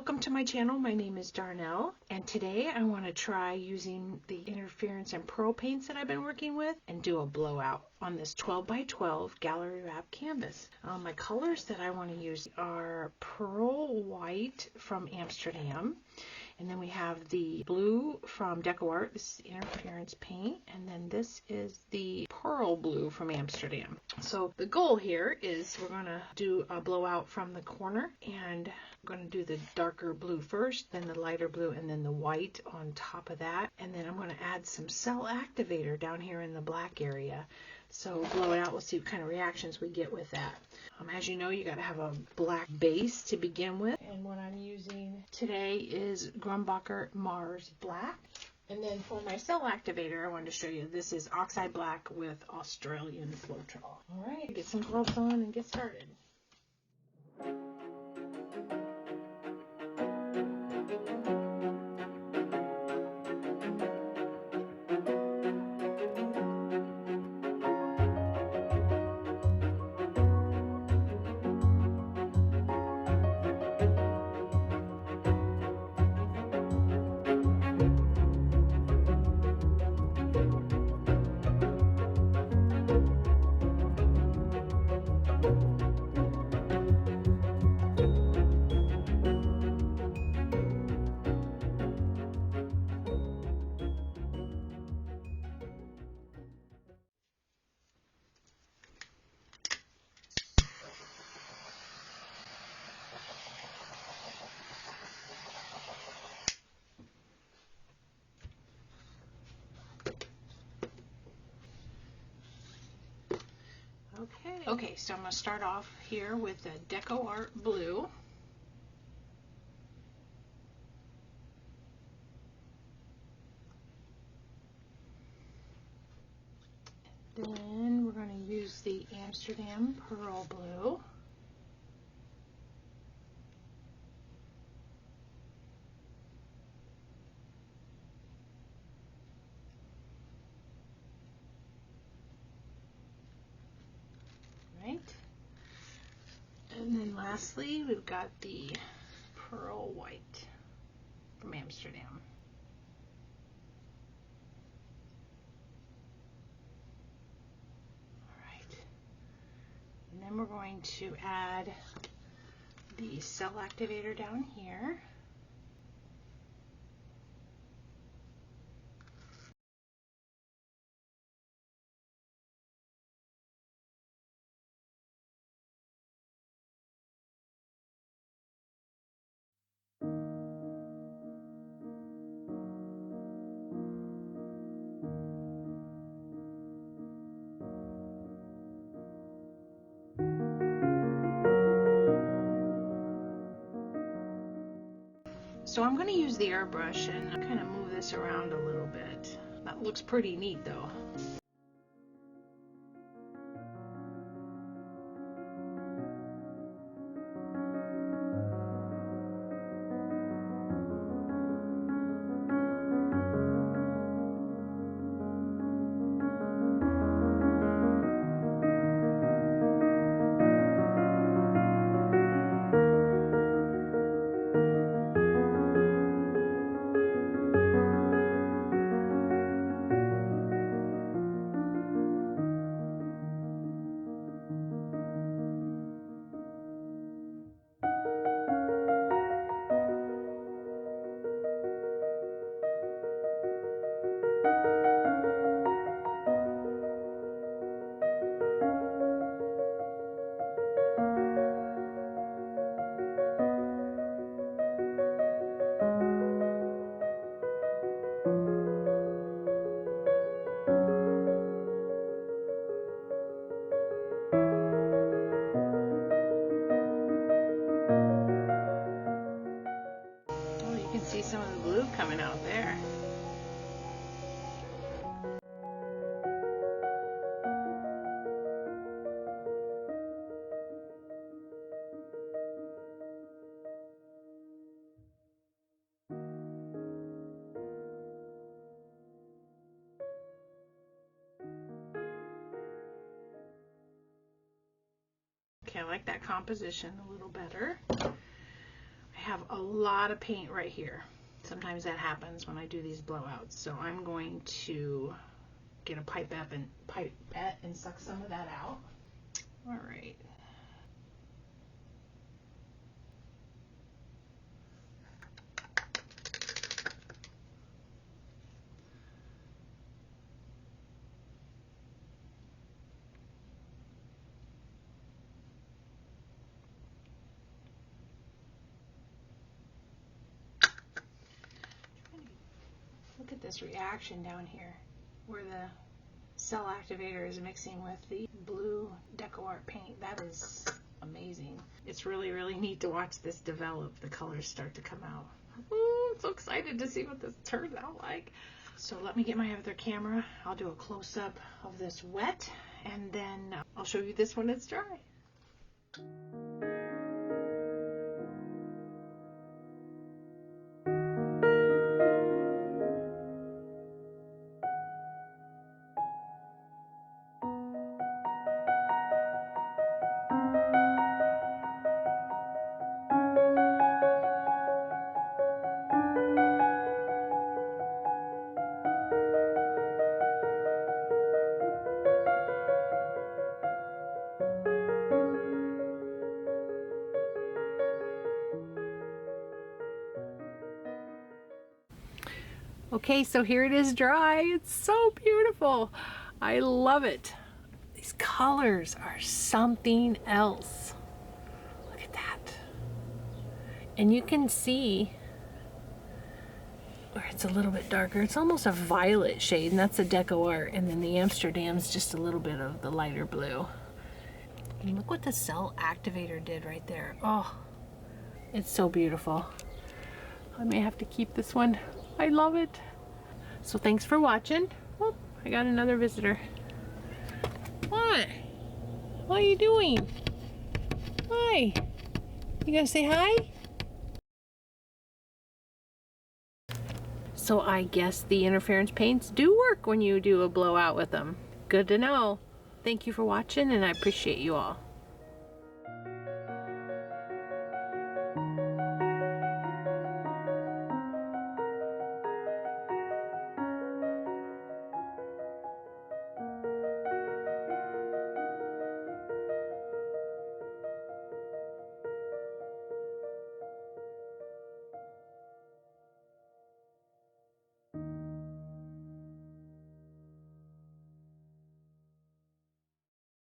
Welcome to my channel. My name is Darnell, and today I want to try using the interference and pearl paints that I've been working with and do a blowout on this 12 by 12 gallery wrap canvas. My colors that I want to use are pearl white from Amsterdam, and then we have the blue from DecoArt. This is interference paint, and then this is the pearl blue from Amsterdam. So the goal here is we're going to do a blowout from the corner, and I'm going to do the darker blue first, then the lighter blue, and then the white on top of that. And then I'm going to add some cell activator down here in the black area. So blow it out. We'll see what kind of reactions we get with that. As you know, you got to have a black base to begin with. And what I'm using today is Grumbacher Mars Black. And then for my cell activator, I wanted to show you, this is Oxide Black with Australian Floetrol. All right, get some gloves on and get started. Okay, so I'm going to start off here with the DecoArt blue. Then we're going to use the Amsterdam pearl blue. Right. And then lastly, we've got the pearl white from Amsterdam. All right. And then we're going to add the cell activator down here. So I'm going to use the airbrush and kind of move this around a little bit. That looks pretty neat though. See some of the blue coming out there. Okay, I like that composition a little better. I I have a lot of paint right here. Sometimes that happens when I do these blowouts. So I'm going to get a pipette and suck some of that out. All right. Look at this reaction down here where the cell activator is mixing with the blue Deco Art paint. That is amazing. It's really, really neat to watch this develop. The colors start to come out. Ooh, I'm so excited to see what this turns out like. So let me get my other camera. I'll do a close-up of this wet, and then I'll show you this when it's dry. Okay, so here it is dry. It's so beautiful. I love it. These colors are something else. Look at that. And you can see where it's a little bit darker. It's almost a violet shade, and that's the Deco Art. And then the Amsterdam's just a little bit of the lighter blue. And look what the cell activator did right there. Oh, it's so beautiful. I may have to keep this one. I love it. So thanks for watching. Oh, I got another visitor. What? What are you doing? Hi. You gonna say hi? So I guess the interference paints do work when you do a blowout with them. Good to know. Thank you for watching, and I appreciate you all.